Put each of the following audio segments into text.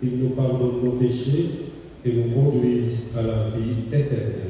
Il nous pardonne nos péchés et nous conduise à la vie éternelle.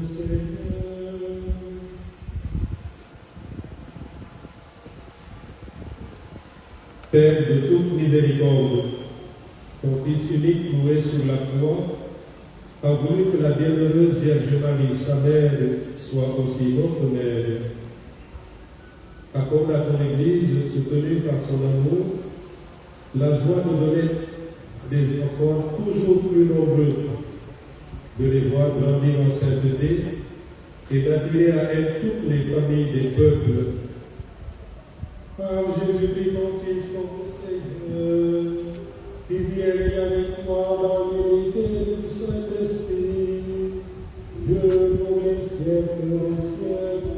Seigneur. Père de toute miséricorde, ton Fils unique mourait sur la croix, a voulu que la bienheureuse Vierge Marie, sa mère, soit aussi notre mère. Accorde à ton Église, soutenue par son amour, la joie de donner des enfants toujours plus nombreux, de les voir grandir en sainteté et d'attirer à elle toutes les familles des peuples. Par Jésus-Christ, ton Fils, notre Seigneur, qui vient avec toi dans l'unité du Saint-Esprit, Dieu pour les siècles des siècles.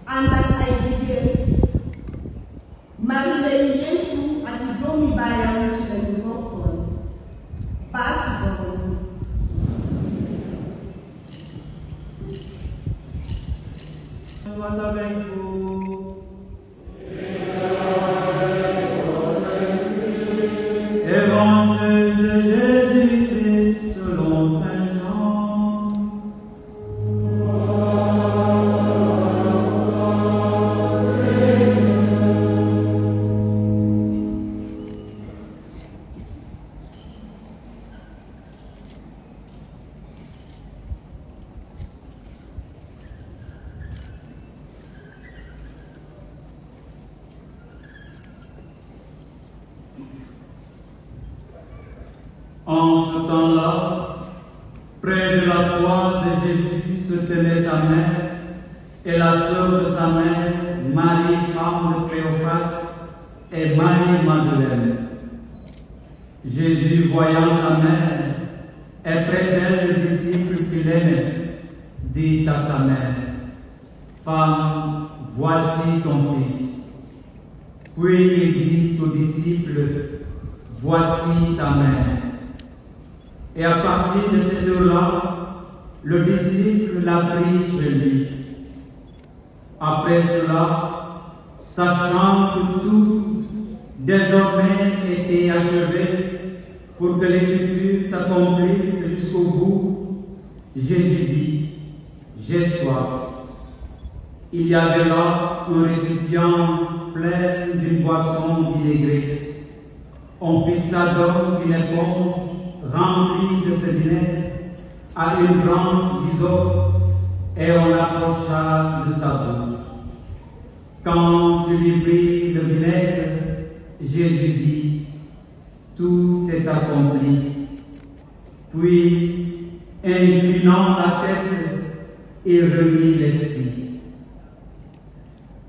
Ànd ak ay jigéen Marie lay Yeesu ak doomi baayam ci lañu bokkoon baati borom. Soit avec vous. Évangile de Jésus-Christ selon Saint Jean. En ce temps-là, près de la croix de Jésus se tenait sa mère et la sœur de sa mère, Marie, femme de Cléophas, et Marie Madeleine. Jésus, voyant sa mère et près d'elle le disciple qu'il aimait, dit à sa mère: Femme, voici ton fils. Puis il dit au disciple: Voici ta mère. Et à partir de cette heure-là, le disciple l'a pris chez lui. Après cela, sachant que tout désormais était achevé pour que l'écriture s'accomplisse jusqu'au bout, Jésus dit: J'ai soif. Il y avait là un récipient plein d'une boisson vinaigrée. On fixa donc une éponge remplie de ce vinaigre à une branche d'hysope et on approcha de sa bouche. Quand tu lui pris le vinaigre, Jésus dit: Tout est accompli. Puis, inclinant la tête, il remit l'esprit.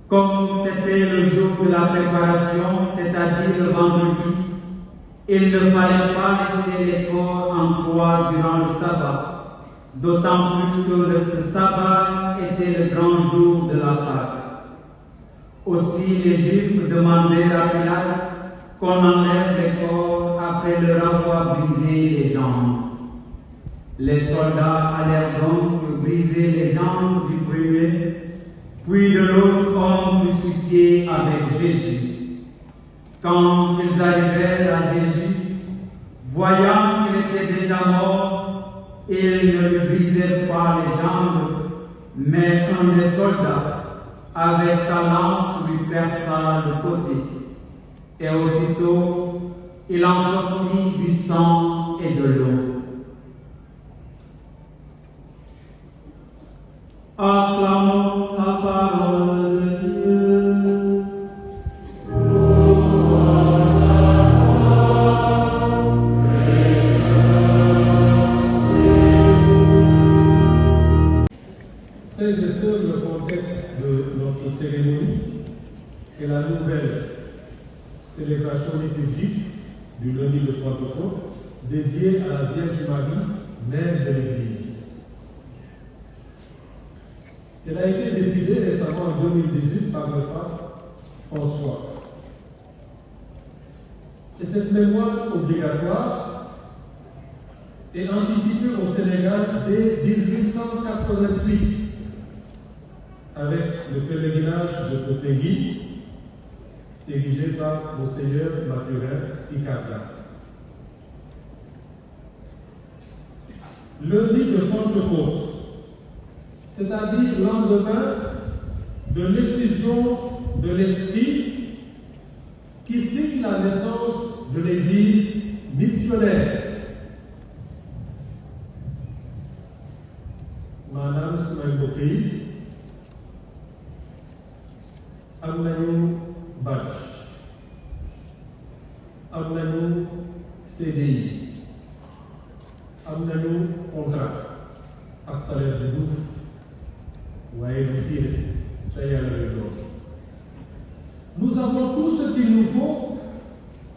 Comme c'était le jour de la préparation, c'est-à-dire le vendredi, il ne fallait pas laisser les corps en croix durant le sabbat, d'autant plus que ce sabbat était le grand jour de la Pâque. Aussi les Juifs demandèrent à Pilate qu'on enlève les corps après leur avoir brisé les jambes. Les soldats allèrent donc briser les jambes du premier, puis de l'autre homme crucifié avec Jésus. Quand ils arrivèrent à Jésus, voyant qu'il était déjà mort, ils ne lui brisèrent pas les jambes, mais un des soldats, avec sa lance, lui perça le côté. Et aussitôt, il en sortit du sang et de l'eau. Acclamons la parole de Dieu. Frères et sœurs, le contexte de notre cérémonie est la nouvelle célébration liturgique du lundi de Pentecôte dédiée à la Vierge Marie, mère de l'Église. Elle a été décidée récemment en 2018 par le pape François. Et cette mémoire obligatoire est anticipée au Sénégal dès 1888 avec le pèlerinage de Popengui, érigé par Monseigneur Mathurin Icarda. lundi de Pentecôte, c'est-à-dire lendemain de l'effusion de l'Esprit qui signe la naissance de l'Église missionnaire. Madame Soumaï Amnanou Badj, Amnanou CDI, Amnanou contrat, ak salaire de bouffe, waye du fil, nous avons tout ce qu'il nous faut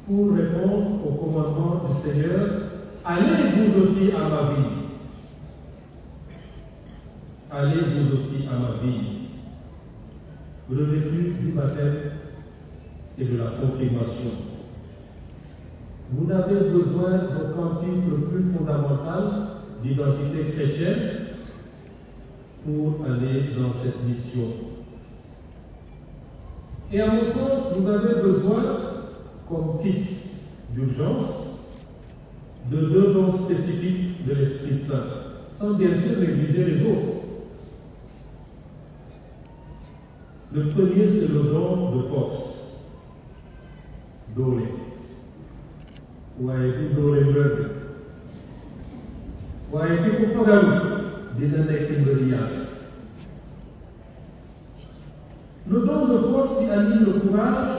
pour répondre au commandement du Seigneur. Allez vous aussi à ma vie. Allez vous aussi à ma vie. Revêtus du baptême et de la confirmation. Vous n'avez besoin d'aucun titre plus fondamental d'identité chrétienne pour aller dans cette mission. Et à mon sens, vous avez besoin, comme kit d'urgence, de 2 dons spécifiques de l'Esprit Saint, sans bien sûr négliger les autres. Le premier, c'est le don de force. Doré. Ouaï, doré, bleu. Ouaï, qui pour faire le don de force qui anime le courage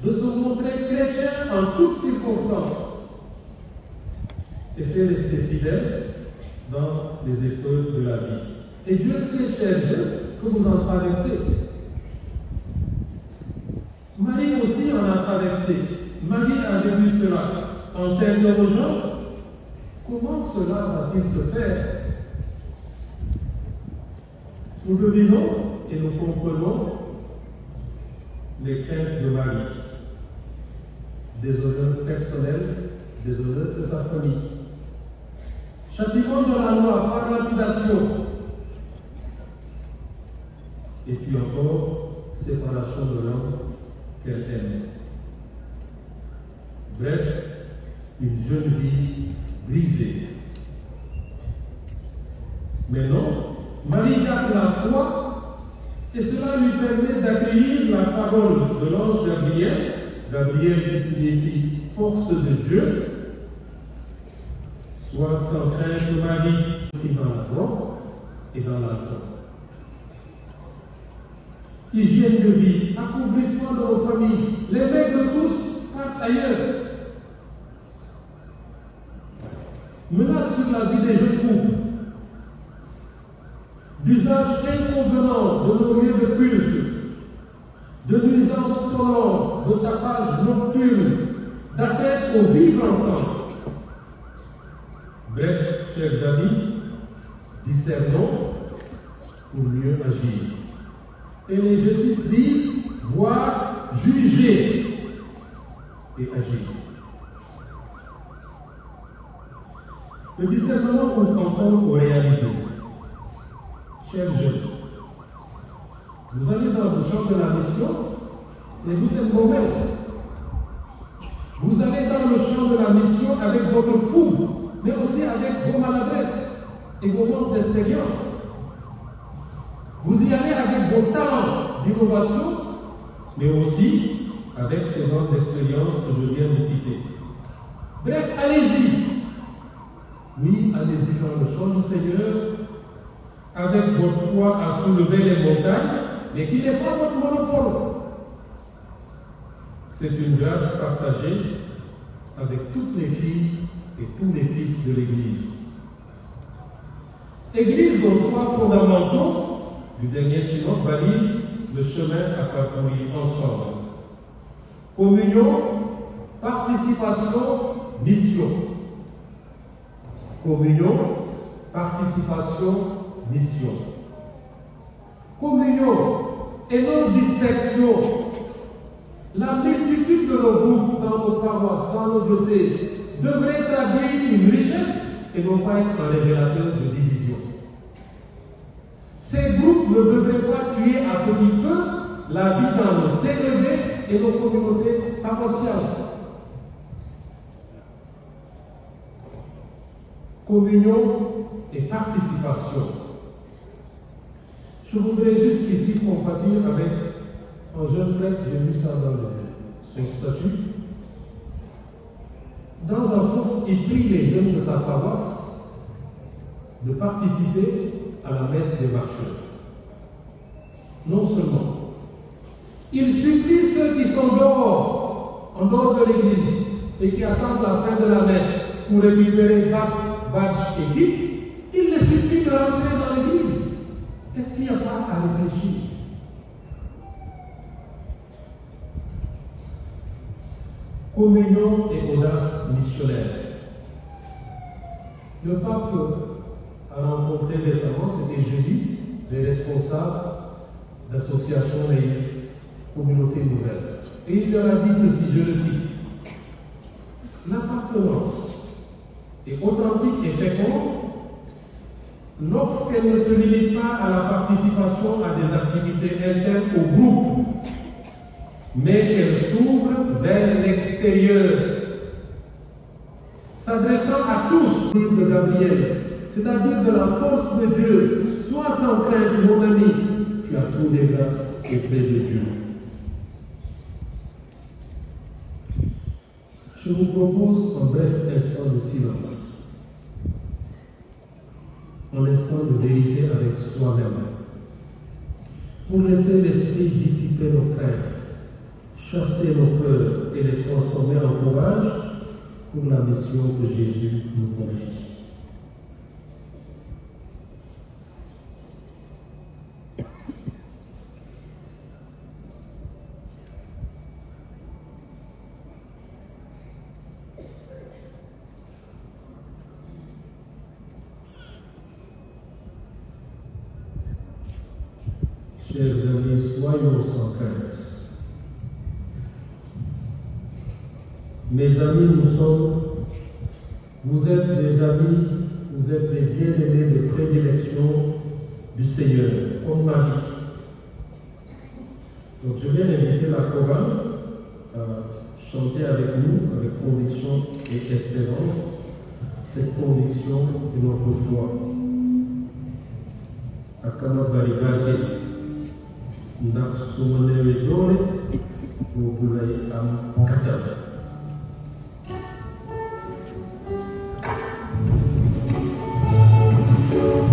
de se montrer chrétien en toutes circonstances et fait rester fidèle dans les épreuves de la vie. Et Dieu sait, chers Dieu, que vous en traversez. Marie aussi en a traversé. Marie a vécu cela en s'interrogeant comment cela va-t-il se faire? Nous devinons et nous comprenons les craintes de Marie, des honneurs personnels, des honneurs de sa famille. Châtiment de la loi par lapidation. Et puis encore, séparation de l'homme qu'elle aime. Bref, une jeune vie brisée. Mais non, Marie garde la foi et cela lui permet d'accueillir la parole de l'ange Gabriel, Gabriel qui signifie force de Dieu. Sois sans crainte, Marie, qui dans la croix et dans la croix. Hygiène de vie, accomplissement de nos familles, les maigres souches partent ailleurs. Menace sur la vie des jeunes couples, d'usage inconvenant de nos lieux de culte, de nuisances sonores, de tapage nocturne, d'atteinte au vivre ensemble. Bref, chers amis, discernons pour mieux agir. Et les justices disent voir, juger et agir. Le discernement qu'on entend au réaliser. Chers jeunes, vous allez dans le champ de la mission et vous êtes vous-même. Vous allez dans le champ de la mission avec votre fougue, mais aussi avec vos maladresses et vos manques d'expérience. Vous y allez avec vos talents d'innovation, mais aussi avec ces manques d'expérience que je viens de citer. Bref, allez-y. Oui, allez-y dans le champ du Seigneur, avec votre foi à soulever les montagnes, mais qui n'est pas votre monopole. C'est une grâce partagée avec toutes les filles et tous les fils de l'Église. Église dont 3 fondamentaux du dernier synode balisent le chemin à parcourir ensemble. Communion, participation, mission. Communion, participation, mission. Communion et non dispersion. La multitude de nos groupes dans nos paroisses, dans nos diocèses, devrait traduire une richesse et non pas être un révélateur de division. Ces groupes ne devraient pas tuer à petit feu la vie dans nos CEV et nos communautés paroissiales. Communion, et participation. Je voudrais juste ici compatir avec un jeune frère, j'ai vu ça dans son statut. Dans un poste, il prie les jeunes de sa paroisse de participer à la messe des marcheurs. Non seulement, il suffit ceux qui sont dehors, en dehors de l'église, et qui attendent la fin de la messe pour récupérer badge et kit, il ne suffit de rentrer dans l'église. Est-ce qu'il n'y a pas à réfléchir? Communion et audace missionnaire. Le pape a rencontré récemment, c'était jeudi, les responsables d'associations et communautés nouvelles. Et il leur a dit ceci, je le cite: l'appartenance est authentique et féconde lorsqu'elle ne se limite pas à la participation à des activités internes au groupe, mais qu'elle s'ouvre vers l'extérieur, s'adressant à tous, de Gabriel, c'est-à-dire de la force de Dieu. Sois sans crainte, mon ami, tu as trouvé grâce auprès de Dieu. Je vous propose un bref instant de silence, un instant de vérité avec soi-même, pour laisser l'esprit dissiper nos craintes, chasser nos peurs et les transformer en courage pour la mission que Jésus nous confie. Chers amis, soyons sans crainte. Mes amis, vous êtes des amis, vous êtes des bien-aimés de prédilection du Seigneur, comme Marie. Donc je viens d'inviter la chorale à chanter avec nous, avec conviction et espérance, cette conviction de notre foi. Akana Barigake. Ndak sumanewe dole bobulay am katal. Amen.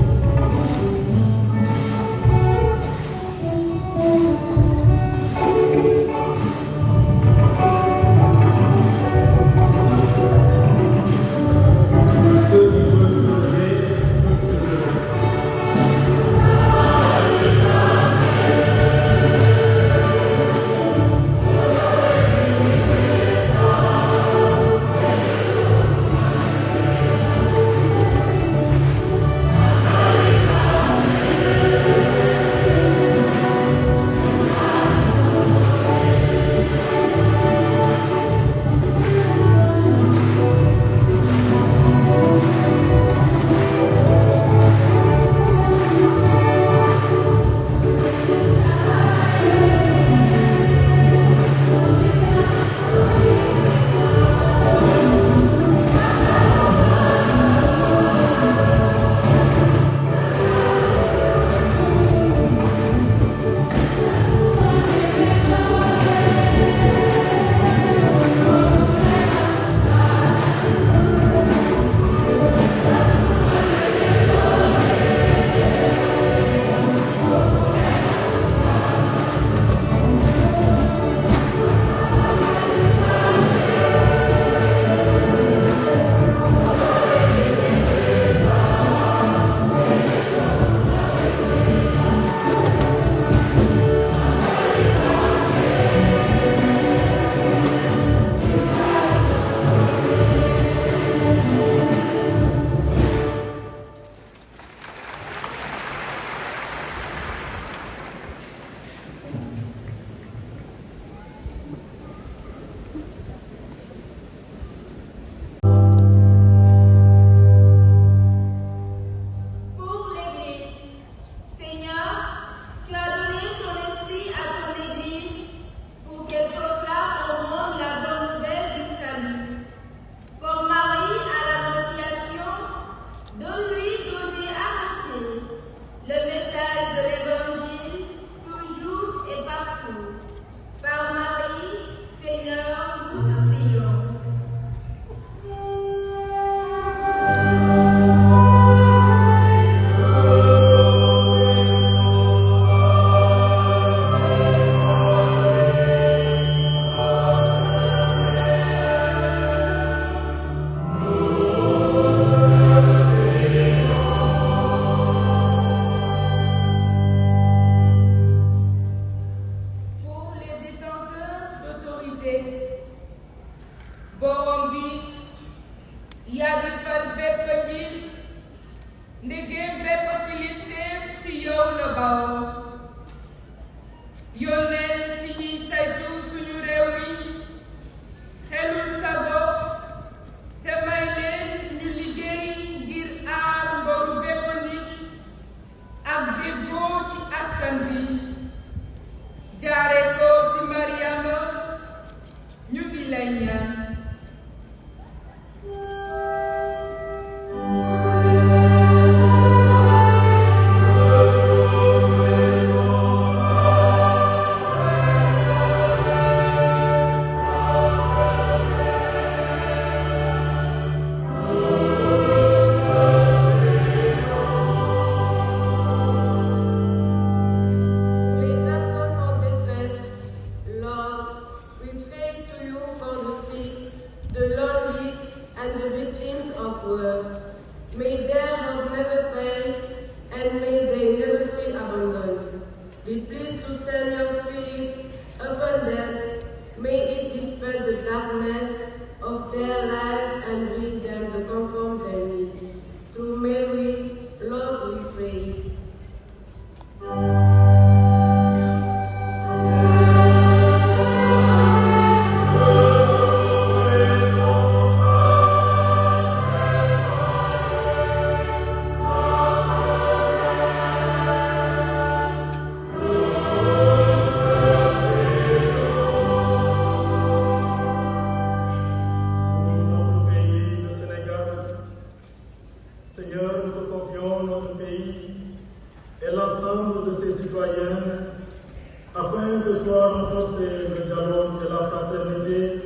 afin que soit renforcé le dialogue et la fraternité,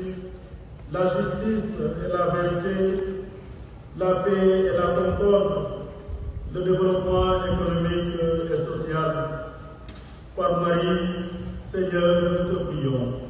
la justice et la vérité, la paix et la concorde, le développement économique et social. Par Marie, Seigneur, nous te prions.